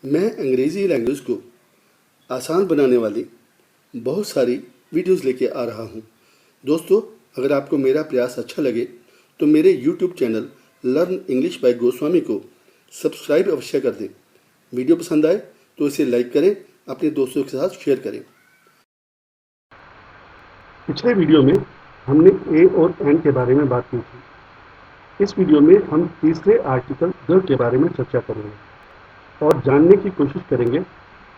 मैं अंग्रेज़ी लैंग्वेज को आसान बनाने वाली बहुत सारी वीडियोस लेके आ रहा हूँ। दोस्तों, अगर आपको मेरा प्रयास अच्छा लगे तो मेरे YouTube channel learn English by Goswami को सब्सक्राइब अवश्य कर दें। वीडियो पसंद आए तो इसे लाइक करें, अपने दोस्तों के साथ शेयर करें। पिछले वीडियो में हमने ए और एन के बारे में बात की थी। इस वीडियो में हम तीसरे आर्टिकल द के बारे में चर्चा करेंगे और जानने की कोशिश करेंगे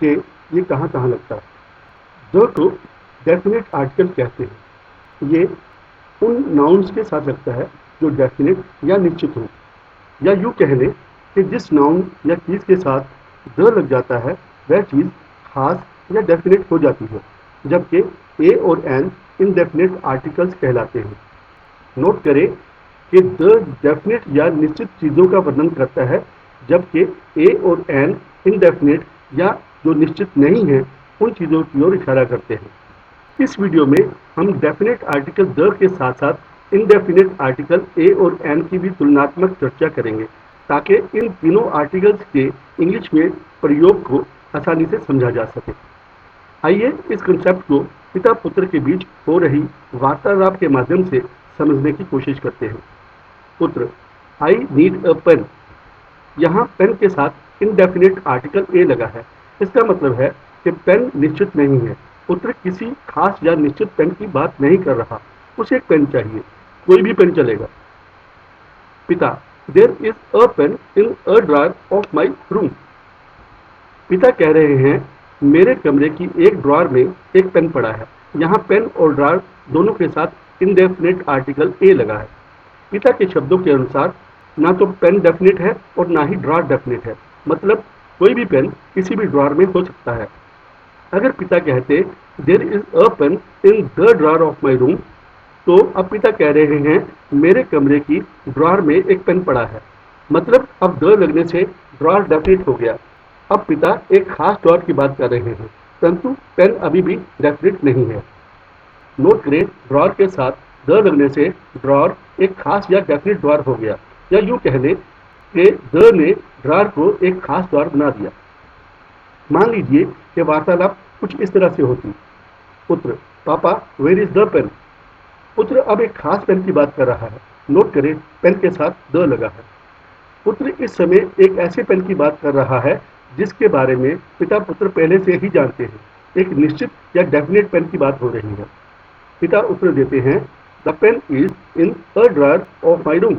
कि ये कहाँ कहाँ लगता है। द को डेफिनेट आर्टिकल कहते हैं। ये उन नाउन्स के साथ लगता है जो डेफिनेट या निश्चित हो, या यूँ कह लें कि जिस नाउन या चीज़ के साथ द लग जाता है वह चीज़ खास या डेफिनेट हो जाती है, जबकि ए और एन इनडेफिनेट आर्टिकल्स कहलाते हैं। नोट करें कि द डेफिनेट या निश्चित चीज़ों का वर्णन करता है, जबकि ए और एन इनडेफिनेट या जो निश्चित नहीं है उन चीज़ों की ओर इशारा करते हैं। इस वीडियो में हम डेफिनेट आर्टिकल द के साथ साथ इनडेफिनेट आर्टिकल ए और एन की भी तुलनात्मक चर्चा करेंगे, ताकि इन तीनों आर्टिकल्स के इंग्लिश में प्रयोग को आसानी से समझा जा सके। आइए इस कंसेप्ट को पिता पुत्र के बीच हो रही वार्तालाप के माध्यम से समझने की कोशिश करते हैं। पुत्र: आई नीड अ पेन। यहाँ पेन के साथ इनडेफिनेट आर्टिकल ए लगा है। इसका मतलब है कि पेन निश्चित नहीं है। पुत्र किसी खास या निश्चित पेन की बात नहीं कर रहा, उसे एक पेन चाहिए, कोई भी पेन चलेगा। पिता: there is a pen in a drawer of my room. पिता कह रहे हैं, मेरे कमरे की एक ड्रॉर में एक पेन पड़ा है। यहाँ पेन और ड्रॉर दोनों के साथ इनडेफिनेट आर्टिकल ए लगा है। पिता के शब्दों के अनुसार ना तो पेन डेफिनेट है और ना ही ड्रॉर डेफिनेट है, मतलब कोई भी पेन किसी भी ड्रॉर में हो सकता है। अगर पिता कहते there is a pen in the drawer of my room, तो अब पिता कह रहे हैं, मेरे कमरे की ड्रॉर में एक पेन पड़ा है, मतलब अब द लगने से ड्रॉर डेफिनेट हो गया। अब पिता एक खास ड्रॉर की बात कर रहे हैं, परंतु पेन अभी भी डेफिनेट नहीं है। नोट करें, ड्रॉर के साथ द लगने से ड्रॉर एक खास या डेफिनेट ड्रॉर हो गया, या यूँ कह लें कि द ने ड्रॉर को एक खास ड्रॉर बना दिया। मान लीजिए कि वार्तालाप कुछ इस तरह से होती: पुत्र: पापा, वेयर इज द पेन। पुत्र अब एक खास पेन की बात कर रहा है। नोट करें, पेन के साथ द लगा है। पुत्र इस समय एक ऐसे पेन की बात कर रहा है जिसके बारे में पिता पुत्र पहले से ही जानते हैं। एक निश्चित या डेफिनेट पेन की बात हो रही है। पिता उत्तर देते हैं, the pen is in a drawer of my room.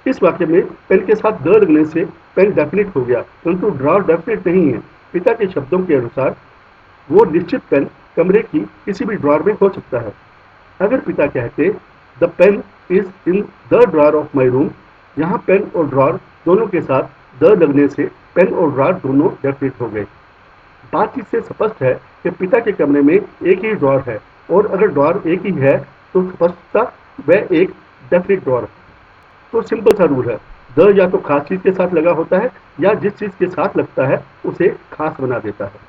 इस वाक्य में पेन के साथ द लगने से पेन डेफिनेट हो गया, परंतु ड्रॉयर डेफिनेट नहीं है। पिता के शब्दों के अनुसार वो निश्चित पेन कमरे की किसी भी ड्रॉर में हो सकता है। अगर पिता कहते the pen is in the drawer of my room, यहाँ पेन और ड्रॉर दोनों के साथ द लगने से पेन और ड्रॉर दोनों डेफिनेट हो गए। बातचीत से स्पष्ट है कि पिता के कमरे में एक ही ड्रॉर है, और अगर ड्रॉर एक ही है तो स्पष्टता वह एक डेफिनेट ड्रॉर है। तो सिंपल सा रूल है, द या तो खास चीज के साथ लगा होता है या जिस चीज के साथ लगता है उसे खास बना देता है।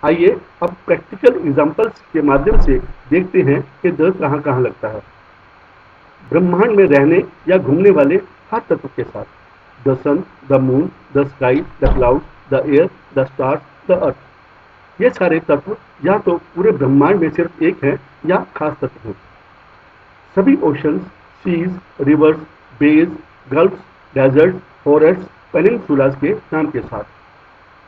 आइए अब प्रैक्टिकल एग्जांपल्स के माध्यम से देखते हैं कि द कहाँ कहाँ लगता है। ब्रह्मांड में रहने या घूमने वाले हर तत्व के साथ: the sun, the moon, the sky, the cloud, the air, the stars, the earth. ये सारे तत्व या तो पूरे ब्रह्मांड में सिर्फ एक हैं या खास तत्व हैं। सभी oceans, seas, rivers, bays, gulfs, desert, forest, peninsulas के नाम के साथ: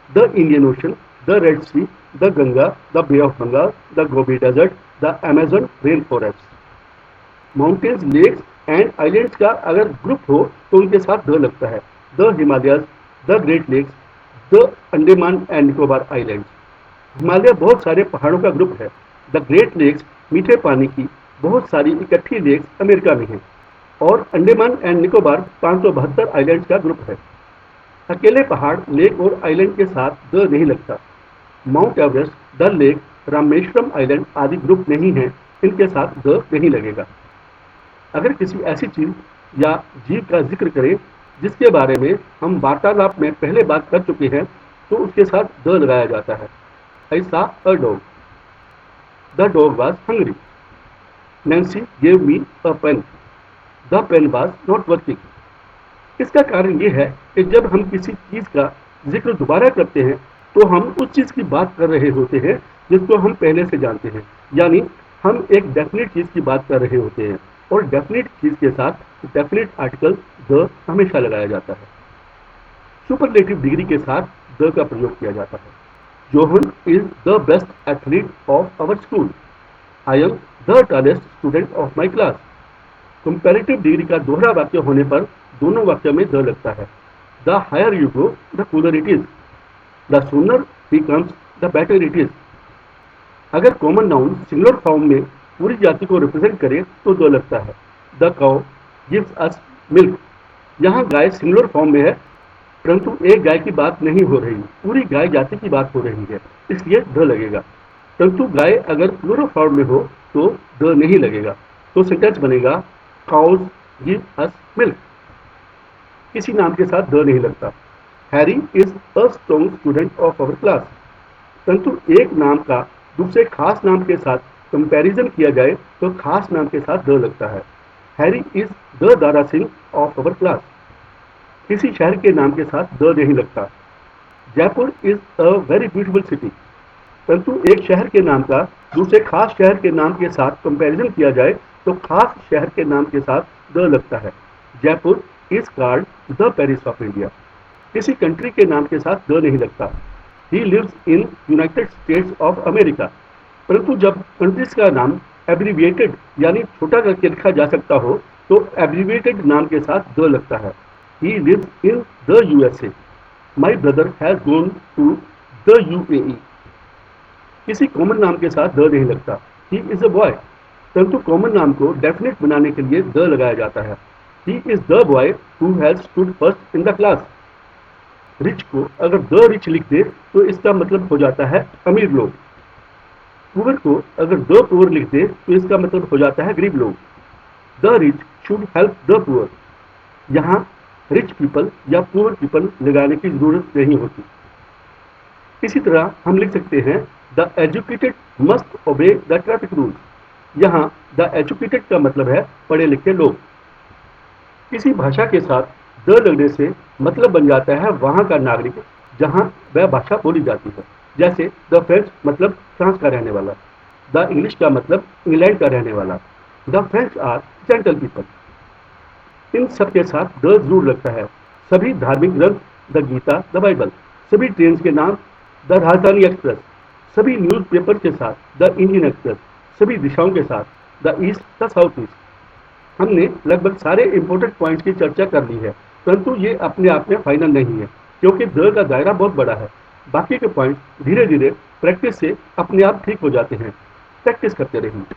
the Indian Ocean, the Red Sea, the Ganga, the Bay of Bengal, the Gobi Desert, the Amazon rain forest. Mountains, lakes and islands का अगर ग्रुप हो तो उनके साथ द लगता है: the Himalayas, the Great Lakes, the Andaman and Nicobar islands. Himalaya बहुत सारे पहाड़ों का ग्रुप है। द ग्रेट लेक्स मीठे पानी की बहुत सारी इकट्ठी लेक्स अमेरिका में हैं, और अंडमान एंड निकोबार 572 आइलैंड्स का ग्रुप है। अकेले पहाड़, लेक और आइलैंड के साथ द नहीं लगता। माउंट एवरेस्ट, डल लेक, रामेश्वरम आइलैंड आदि ग्रुप नहीं हैं, इनके साथ द नहीं लगेगा। अगर किसी ऐसी चीज या जीव का जिक्र करें जिसके बारे में हम वार्तालाप में पहले बात कर चुके हैं, तो उसके साथ द लगाया जाता है। I saw a dog. The dog was hungry. Nancy gave me a pen. The pen was not working. इसका कारण ये है कि जब हम किसी चीज का जिक्र दोबारा करते हैं तो हम उस चीज़ की बात कर रहे होते हैं जिसको हम पहले से जानते हैं, यानी हम एक डेफिनेट चीज़ की बात कर रहे होते हैं और डेफिनेट चीज़ के साथ डेफिनेट आर्टिकल द हमेशा लगाया जाता है। सुपरलेटिव डिग्री के साथ द का प्रयोग किया जाता है। John is the best athlete of our school. I am the tallest student of my class. Comparative degree का दोहरा वाक्य होने पर दोनों वाक्यों में द लगता है। The higher you go the cooler it is. The sooner he comes the better it is. अगर कॉमन नाउन सिंगुलर फॉर्म में पूरी जाति को रिप्रेजेंट करे तो द लगता है। The cow gives us milk. यहाँ गाय सिंगुलर फॉर्म में है, परंतु एक गाय की बात नहीं हो रही, पूरी गाय जाति की बात हो रही है, इसलिए द लगेगा। परंतु गाय अगर प्लूरल फॉर्म में हो तो द नहीं लगेगा। तो सेंटेंस बनेगा काउज गिव अस मिल्क। किसी नाम के साथ द नहीं लगता। Harry is a strong student of our class. परंतु एक नाम का दूसरे खास नाम के साथ कंपैरिजन किया जाए तो खास नाम के साथ द लगता है। Harry is the Dara Singh of our class. किसी शहर के नाम के साथ द नहीं लगता। Jaipur is a very beautiful city. परंतु एक शहर के नाम का दूसरे खास शहर के नाम के साथ कंपैरिजन किया जाए तो खास शहर के नाम के साथ द लगता है। Jaipur is called the Paris of India. किसी कंट्री के नाम के साथ द नहीं लगता। He lives in United States of America. परंतु जब कंट्रीज का नाम एब्रीविएटेड यानी छोटा करके लिखा जा सकता हो तो एब्रीविएटेड नाम के साथ द लगता है। He lives in the USA. My brother has gone to the UAE. किसी कॉमन नाम के साथ द नहीं लगता। He is a boy. परंतु कॉमन नाम को डेफिनेट बनाने के लिए द लगाया जाता है। He is the boy who has stood first in the class. Rich को अगर द रिच लिख दे तो इसका मतलब हो जाता है अमीर लोग। पुअर को अगर द पुअर लिख दे तो इसका मतलब हो जाता है गरीब लोग। The rich should help the poor. यहाँ रिच पीपल या पुअर पीपल लगाने की जरूरत नहीं होती। इसी तरह हम लिख सकते हैं the educated must obey the traffic rules. यहाँ द एजुकेटेड का मतलब है पढ़े लिखे लोग। किसी भाषा के साथ द लगने से मतलब बन जाता है वहाँ का नागरिक जहाँ वह भाषा बोली जाती है। जैसे द फ्रेंच मतलब फ्रांस का रहने वाला। द इंग्लिश का मतलब इंग्लैंड का रहने वाला। The French are gentle people. इन सब के साथ द जरूर लगता है। सभी धार्मिक ग्रंथ, द गीता, द बाइबल। सभी ट्रेन के नाम, द राजधानी एक्सप्रेस। सभी न्यूज़पेपर के साथ द इंडियन एक्सप्रेस। सभी दिशाओं के साथ the east, the south east. हमने लगभग सारे इंपॉर्टेंट पॉइंट्स की चर्चा कर ली है, परंतु ये अपने आप में फाइनल नहीं है क्योंकि द का दायरा बहुत बड़ा है। बाकी के पॉइंट्स धीरे धीरे प्रैक्टिस से अपने आप ठीक हो जाते हैं। प्रैक्टिस करते रहिए।